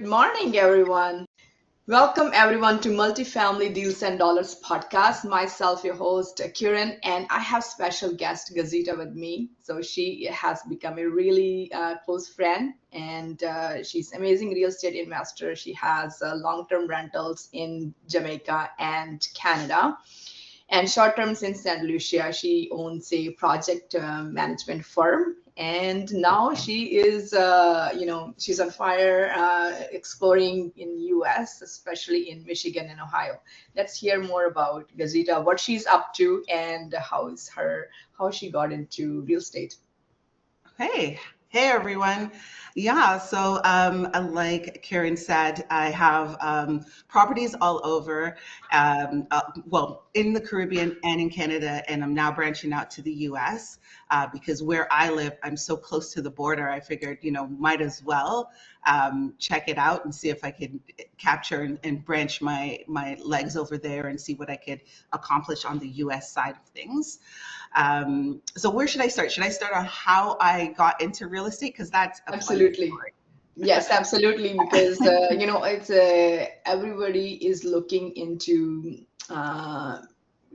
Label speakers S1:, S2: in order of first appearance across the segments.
S1: Good morning, everyone. Welcome, everyone, to Multifamily Deals and Dollars podcast. Myself, your host, Kiran, and I have special guest Gezeta with me. So she has become a really close friend, and she's amazing real estate investor. She has long-term rentals in Jamaica and Canada and short terms in St. Lucia. She owns a project management firm. And now she is, she's on fire, exploring in U.S., especially in Michigan and Ohio. Let's hear more about Gazeta, what she's up to, and how she got into real estate.
S2: Hey everyone. Yeah, so like Karen said, I have properties all over, well, in the Caribbean and in Canada, and I'm now branching out to the US because where I live, I'm so close to the border. I figured, might as well check it out and see if I could capture and branch my legs over there and see what I could accomplish on the US side of things. So where should I start? Should I start on how I got into real estate? Because that's a funny
S1: Absolutely.
S2: story.
S1: Yes, absolutely. Because it's everybody is looking into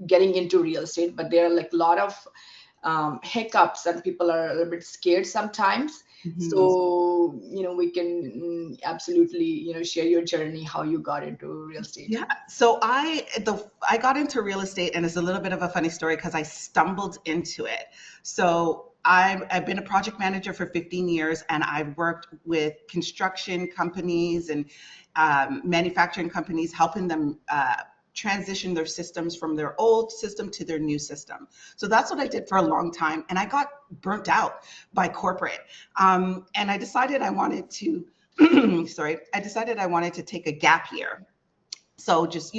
S1: getting into real estate, but there are like a lot of hiccups and people are a little bit scared sometimes.
S2: Mhm.
S1: So, we can absolutely, share your journey, how you got into real estate.
S2: Yeah. So I got into real estate, and it's a little bit of a funny story because I stumbled into it. So I've been a project manager for 15 years, and I've worked with construction companies and manufacturing companies, helping them transition their systems from their old system to their new system. So that's what I did for a long time, and I got burnt out by corporate. And I decided I wanted to. Sorry, I decided I wanted to take a gap year, so just,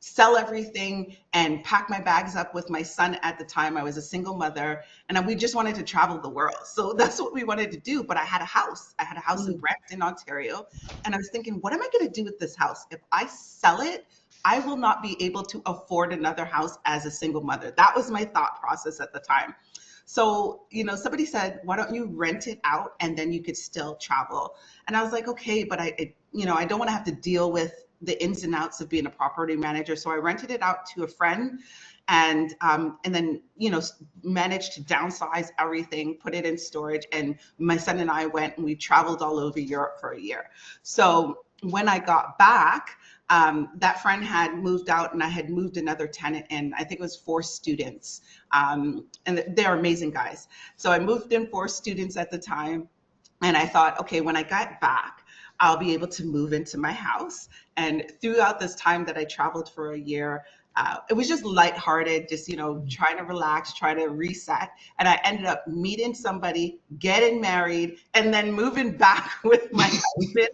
S2: sell everything and pack my bags up with my son at the time. I was a single mother, and we just wanted to travel the world. So that's what we wanted to do. But I had a house. I had a house in
S1: Mm.
S2: Brampton, Ontario. And I was thinking, what am I going to do with this house? If I sell it, I will not be able to afford another house as a single mother. That was my thought process at the time. So, somebody said, why don't you rent it out and then you could still travel? And I was like, okay, but I don't want to have to deal with the ins and outs of being a property manager. So I rented it out to a friend, and then managed to downsize everything, put it in storage, and my son and I went and we traveled all over Europe for a year. So when I got back, that friend had moved out, and I had moved another tenant in. I think it was four students, and they're amazing guys. So I moved in four students at the time, and I thought, okay, when I got back, I'll be able to move into my house. And throughout this time that I traveled for a year, it was just lighthearted, just, trying to relax, try to reset. And I ended up meeting somebody, getting married, and then moving back with my husband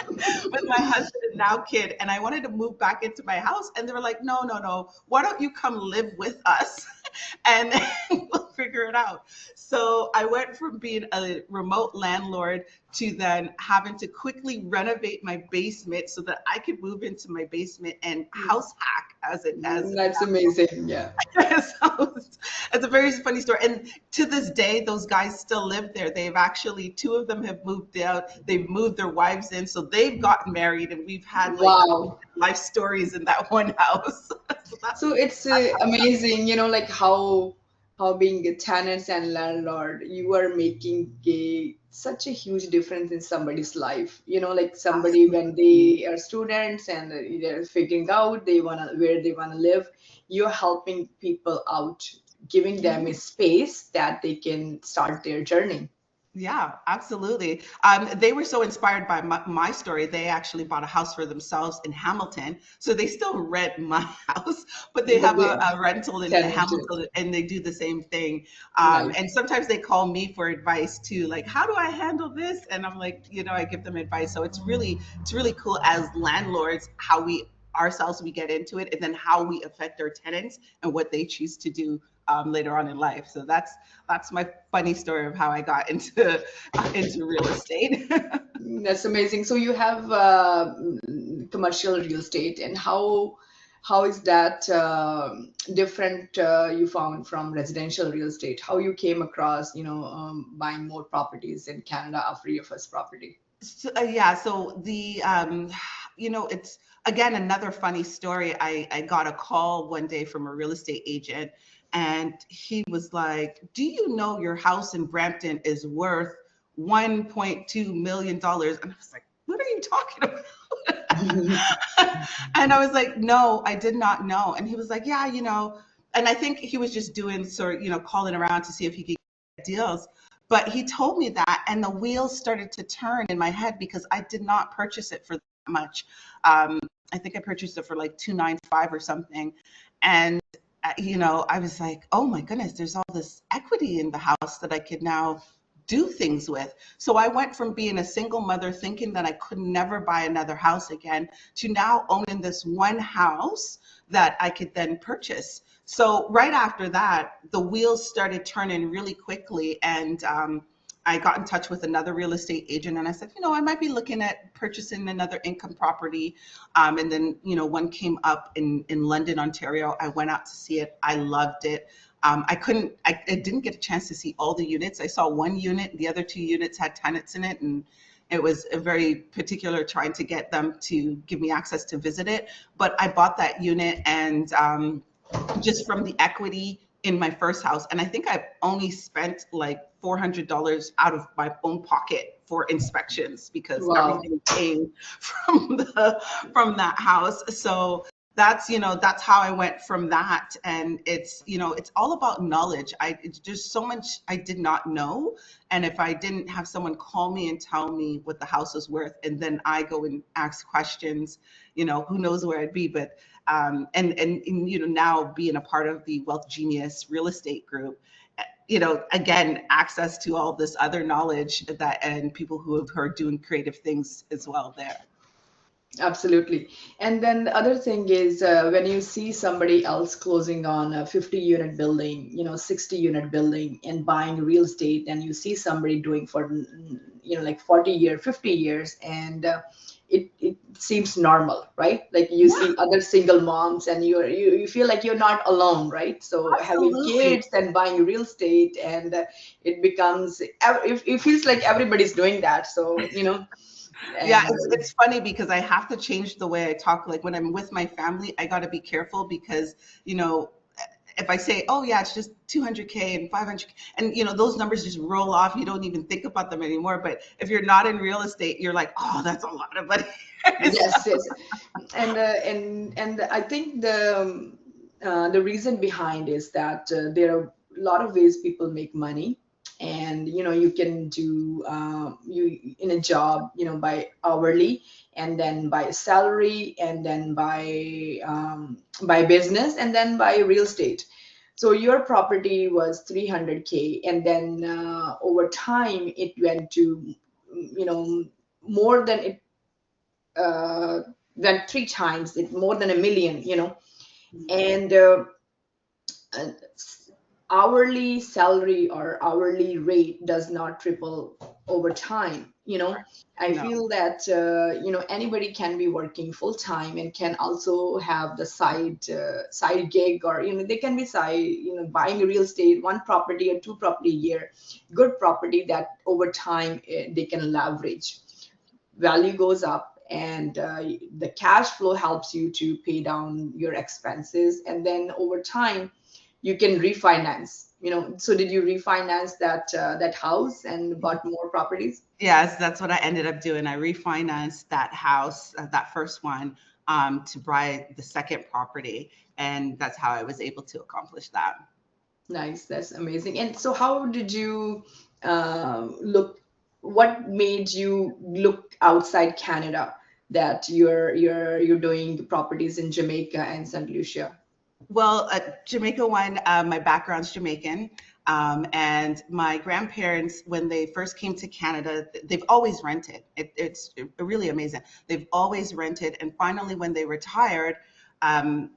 S2: with my husband and now kid. And I wanted to move back into my house. And they were like, no, no, no. Why don't you come live with us? And we'll figure it out. So I went from being a remote landlord to then having to quickly renovate my basement so that I could move into my basement and house hack as it as
S1: That's amazing. Yeah.
S2: so it's a very funny story. And to this day, those guys still live there. They've actually, two of them have moved out. They've moved their wives in. So they've gotten married, and we've had like
S1: Wow.
S2: life stories in that one house. So
S1: So it's amazing, like how being a tenant and landlord, you are making such a huge difference in somebody's life. Like somebody when
S2: absolutely.
S1: they are students and they're figuring out where they wanna live, you're helping people out, giving them a space that they can start their journey.
S2: Yeah, absolutely. They were so inspired by my story. They actually bought a house for themselves in Hamilton. So they still rent my house, but they
S1: But
S2: have
S1: they
S2: a rental in
S1: tenanted.
S2: Hamilton, and they do the same thing.
S1: Nice.
S2: And sometimes they call me for advice too, like, how do I handle this? And I'm like, I give them advice. So it's really cool as landlords, how we ourselves we get into it, and then how we affect our tenants and what they choose to do later on in life. So that's my funny story of how I got into real estate.
S1: That's amazing. So you have commercial real estate, and how is that different you found from residential real estate? How you came across, buying more properties in Canada after your first property?
S2: Yeah, so it's again another funny story. I got a call one day from a real estate agent, and he was like, "Do you know your house in Brampton is worth $1.2 million?" And I was like, "What are you talking about?" And I was like, "No, I did not know." And he was like, "Yeah, and I think he was just doing sort of, calling around to see if he could get deals. But he told me that, and the wheels started to turn in my head because I did not purchase it for that much. Um, I think I purchased it for like 295 or something. And I was like, oh my goodness, there's all this equity in the house that I could now do things with. So I went from being a single mother thinking that I could never buy another house again to now owning this one house that I could then purchase. So right after that, the wheels started turning really quickly, and I got in touch with another real estate agent, and I said, I might be looking at purchasing another income property. And then, one came up in London, Ontario. I went out to see it. I loved it. I didn't get a chance to see all the units. I saw one unit. The other two units had tenants in it, and it was a very particular trying to get them to give me access to visit it. But I bought that unit, and just from the equity in my first house. And I think I've only spent like $400 out of my own pocket for inspections because
S1: Wow.
S2: everything came from that house. So that's how I went from that. And it's all about knowledge. It's just so much I did not know. And if I didn't have someone call me and tell me what the house was worth, and then I go and ask questions, who knows where I'd be. But and now being a part of the Wealth Genius real estate group, again, access to all this other knowledge and people who are doing creative things as well there.
S1: Absolutely. And then the other thing is when you see somebody else closing on a 50 unit building, 60 unit building and buying real estate, and you see somebody doing for, like 50 years, and it seems normal, right? Like you
S2: Yeah,
S1: see other single moms and you feel like you're not alone, right? So having
S2: absolutely.
S1: kids and buying real estate, and it becomes, it feels like everybody's doing that. So,
S2: Yeah,
S1: and
S2: it's funny because I have to change the way I talk. Like when I'm with my family, I got to be careful because, you know, if I say, oh yeah, it's just 200K and 500K, and those numbers just roll off, you don't even think about them anymore. But if you're not in real estate, you're like, oh, that's a lot of money.
S1: yes, yes, and I think the reason behind is that there are a lot of ways people make money, and you can do you in a job, by hourly, and then by salary, and then by business, and then by real estate. So your property was 300K, and then over time it went to more than it than three times it, more than a million, and uh, hourly salary or hourly rate does not triple over time. I
S2: No.
S1: feel that anybody can be working full time and can also have the side gig, or they can be side, buying real estate, one property or two property a year, good property that over time they can leverage, value goes up, and the cash flow helps you to pay down your expenses, and then over time you can refinance. So did you refinance that house and bought more properties?
S2: Yes, that's what I ended up doing. I refinanced that house, that first one, to buy the second property, and that's how I was able to accomplish that.
S1: Nice, that's amazing. And so how did you look, what made you look outside Canada, that you're doing properties in Jamaica and St. Lucia?
S2: Well, Jamaica one, my background's Jamaican. And my grandparents, when they first came to Canada, they've always rented. It's really amazing. They've always rented. And finally, when they retired,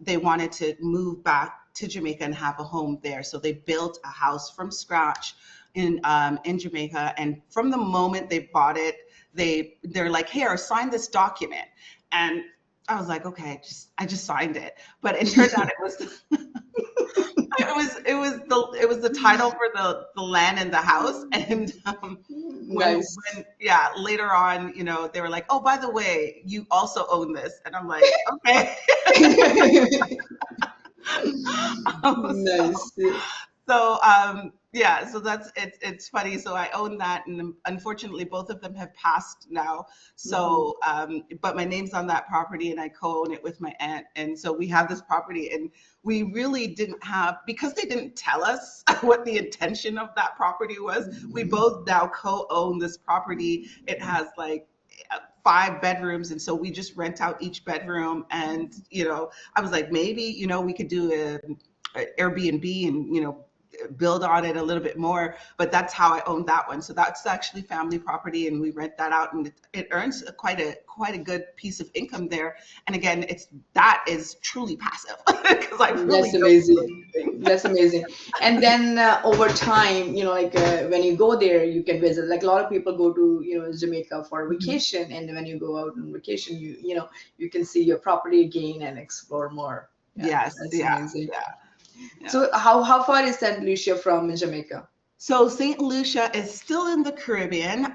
S2: they wanted to move back to Jamaica and have a home there. So they built a house from scratch in Jamaica. And from the moment they bought it, they're like, here, sign this document. And I was like, okay, I just signed it. But it turned out it was it was the title for the land and the house. And
S1: Nice.
S2: later on, they were like, oh, by the way, you also own this. And I'm like, okay. so
S1: Nice.
S2: so that's it's funny. So I own that, and unfortunately both of them have passed now.
S1: Mhm.
S2: So but my name's on that property, and I co-own it with my aunt. And so we have this property, and we really didn't have, because they didn't tell us what the intention of that property was. We both now co-own this property. It has like 5 bedrooms, and so we just rent out each bedroom. And I was like, maybe we could do a Airbnb, and build on it a little bit more. But that's how I own that one. So that's actually family property, and we rent that out, and it earns quite a good piece of income there. And again, that is truly passive because I really
S1: That's
S2: don't do
S1: amazing.
S2: anything.
S1: That's amazing. And then over time, like when you go there, you can visit. Like a lot of people go to, Jamaica for
S2: Mhm.
S1: vacation, and when you go out on vacation, you can see your property again and explore more. Yeah,
S2: Yes,
S1: that's
S2: yeah,
S1: amazing.
S2: yeah, yeah.
S1: So how far is Saint Lucia from Jamaica?
S2: So St. Lucia is still in the Caribbean.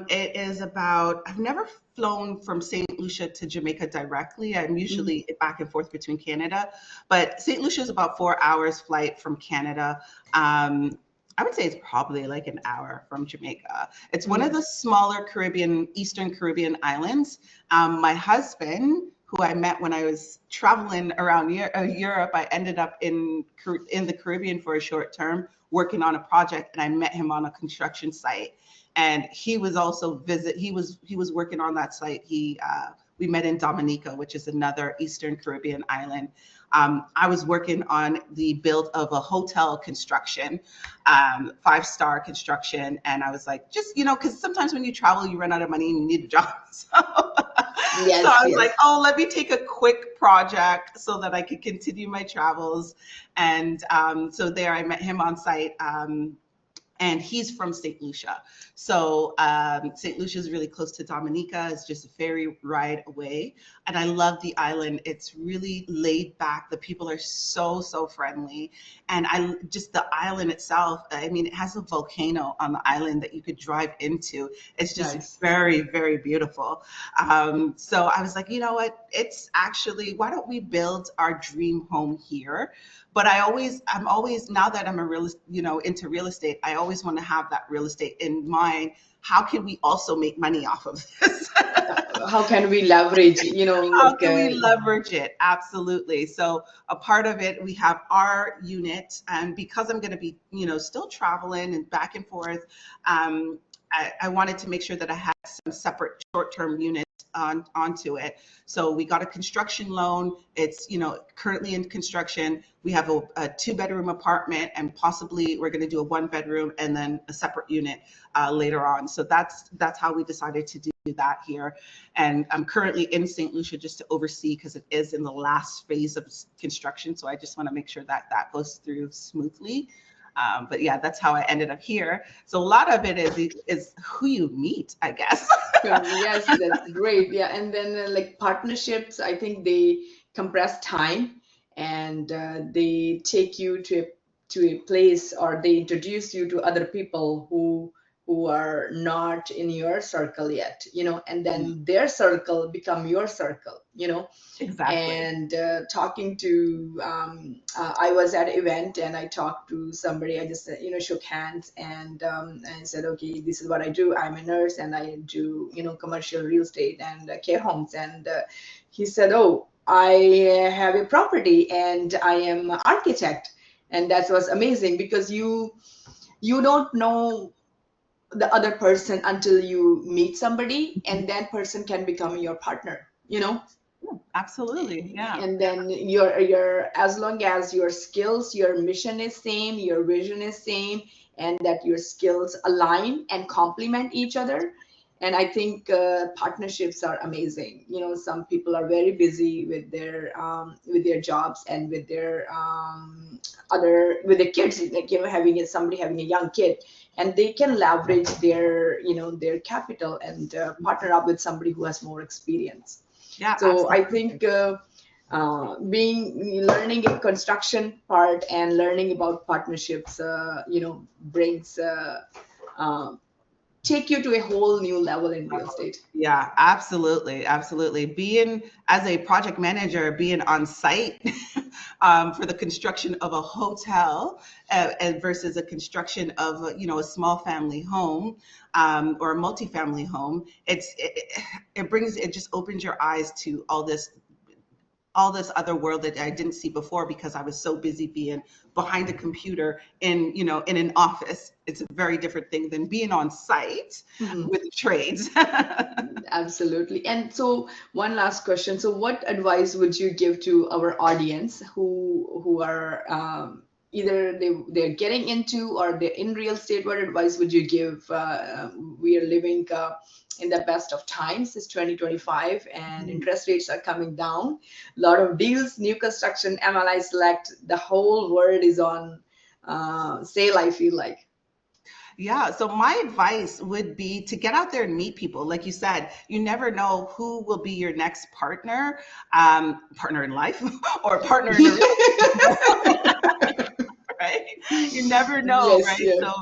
S2: It is about, I've never flown from St. Lucia to Jamaica directly. I'm
S1: Mhm.
S2: usually back and forth between Canada, but St. Lucia is about 4 hours flight from Canada. I would say it's probably like an hour from Jamaica. It's one of
S1: Mhm.
S2: the smaller Eastern Caribbean islands. My husband, who I met when I was traveling around Europe, I ended up in the Caribbean for a short term working on a project, and I met him on a construction site. And he was also he was working on that site. We met in Dominica, which is another Eastern Caribbean island. I was working on the build of a hotel construction, 5-star construction. And I was like, just, because sometimes when you travel, you run out of money and you need a job. So
S1: Yes,
S2: I was like,
S1: yes.
S2: oh, let me take a quick project so that I could continue my travels. And so there I met him on site. And he's from St. Lucia. So St. Lucia is really close to Dominica. It's just a ferry ride away. And I love the island. It's really laid back. The people are so, so friendly. And just the island itself, I mean, it has a volcano on the island that you could drive into. It's just
S1: Nice.
S2: very, very beautiful. So I was like, you know what? It's actually, why don't we build our dream home here? But I'm always, now that I'm into real estate, I always want to have that real estate in mind. How can we also make money off of this?
S1: How can we leverage,
S2: How
S1: like
S2: can we leverage it? Absolutely. So a part of it, we have our unit, and because I'm going to be, still traveling and back and forth, I wanted to make sure that I had some separate short-term units onto it. So we got a construction loan. It's, currently in construction. We have a 2-bedroom apartment, and possibly we're going to do a 1-bedroom and then a separate unit later on. So that's how we decided to do that here. And I'm currently in St. Lucia just to oversee, because it is in the last phase of construction. So I just want to make sure that that goes through smoothly. But yeah, that's how I ended up here. So a lot of it is who you meet, I guess.
S1: Yes, that's great. Yeah, and then like partnerships, I think they compress time, and they take you to a place, or they introduce you to other people who are not in your circle yet, and
S2: Mm,
S1: then their circle become your circle.
S2: exactly.
S1: And talking to I was at an event, and I talked to somebody. I just shook hands, and I said, okay, this is what I do. I'm a nurse, and I do commercial real estate and care homes. And he said, oh, I have a property, and I am an architect. And that was amazing, because you don't know the other person until you meet somebody, and that person can become your partner.
S2: Yeah, absolutely. Yeah.
S1: And then your as long as your skills, your mission is same, your vision is same, and that your skills align and complement each other. And I think partnerships are amazing. Some people are very busy with their jobs, and with their kids, like somebody having a young kid, and they can leverage their capital, and partner up with somebody who has more experience.
S2: Yeah,
S1: So I
S2: absolutely.
S1: think being learning in construction part and learning about partnerships, brings uh, take you to a whole new level in real estate.
S2: Yeah, absolutely, absolutely. Being as a project manager, being on site for the construction of a hotel and versus a construction of a small family home or a multifamily home, it just opens your eyes to all this other world that I didn't see before because I was so busy being behind a computer in an office. It's a very different thing than being on site
S1: Mhm.
S2: with the trades.
S1: Absolutely. And so one last question. So what advice would you give to our audience who are either they're getting into or they're in real estate? What advice would you give? We are living in the best of times. It's 2025 and interest rates are coming down. A lot of deals, new construction, MLI Select, the whole world is on sale, I feel like.
S2: Yeah, so my advice would be to get out there and meet people. Like you said, you never know who will be your next partner in life or partner in a relationship, right? You never know,
S1: Yes,
S2: right?
S1: yes.
S2: So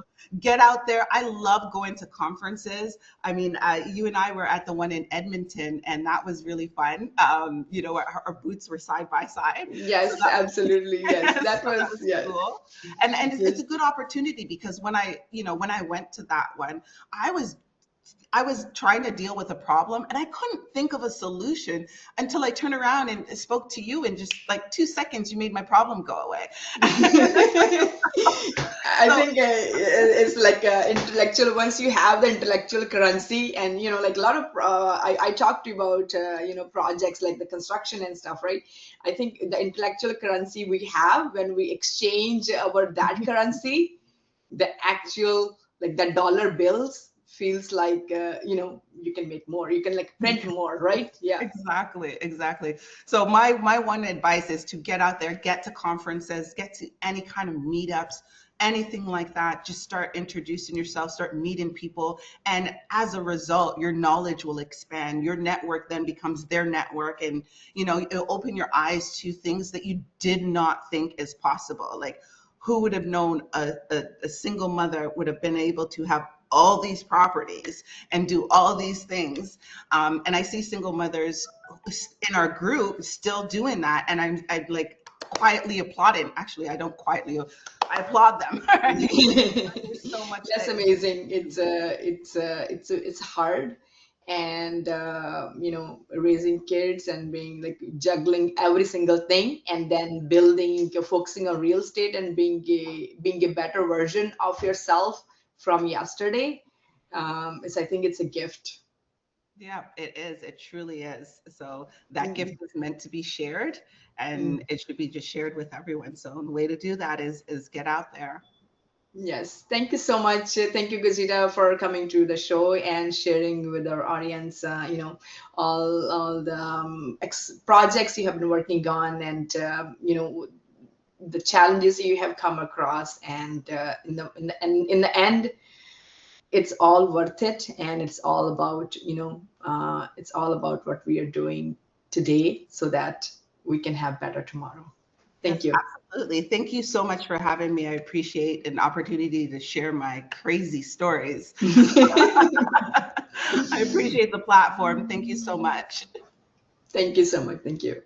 S2: get out there. I love going to conferences. I mean, you and I were at the one in Edmonton, and that was really fun. Our boots were side by side, so
S1: Yes,
S2: that
S1: absolutely. Yes,
S2: so
S1: that
S2: that
S1: was,
S2: was
S1: yes,
S2: cool. And it's
S1: yes.
S2: a good opportunity because when I went to that one, I was I was trying to deal with a problem and I couldn't think of a solution until I turned around and spoke to you, and just like 2 seconds, you made my problem go away.
S1: I
S2: So
S1: think it's like intellectual. Once you have the intellectual currency, and like a lot of, I talked to you about projects like the construction and stuff, right? I think the intellectual currency we have when we exchange our that currency, the actual like the dollar bills feels like you can make more. You can like print more, right? Yeah.
S2: exactly, exactly. So my one advice is to get out there, get to conferences, get to any kind of meetups, anything like that. Just start introducing yourself, start meeting people, and as a result, your knowledge will expand. Your network then becomes their network, and it'll open your eyes to things that you did not think is possible. Like, who would have known a single mother would have been able to have all these properties and do all these things, and I see single mothers in our group still doing that, and I'm like quietly applauding. Actually, I don't quietly. I applaud them. Right? There's so much
S1: That's
S2: that we
S1: amazing.
S2: can do.
S1: It's hard, and raising kids and being like juggling every single thing, and then building, focusing on real estate and being a better version of yourself from yesterday. I think it's a gift.
S2: Yeah, it is. It truly is. So that gift
S1: Mm.
S2: is meant to be shared, and
S1: Mm.
S2: it should be just shared with everyone. So the way to do that is get out there.
S1: Yes, thank you so much. Thank you, Gazeta, for coming to the show and sharing with our audience, all the projects you have been working on, and the challenges you have come across, and in the end, it's all worth it, and it's all about it's all about what we are doing today, so that we can have better tomorrow. Thank
S2: Yes,
S1: you.
S2: absolutely. Thank you so much for having me. I appreciate an opportunity to share my crazy stories. I appreciate the platform. Thank you so much.
S1: Thank you so much. Thank you.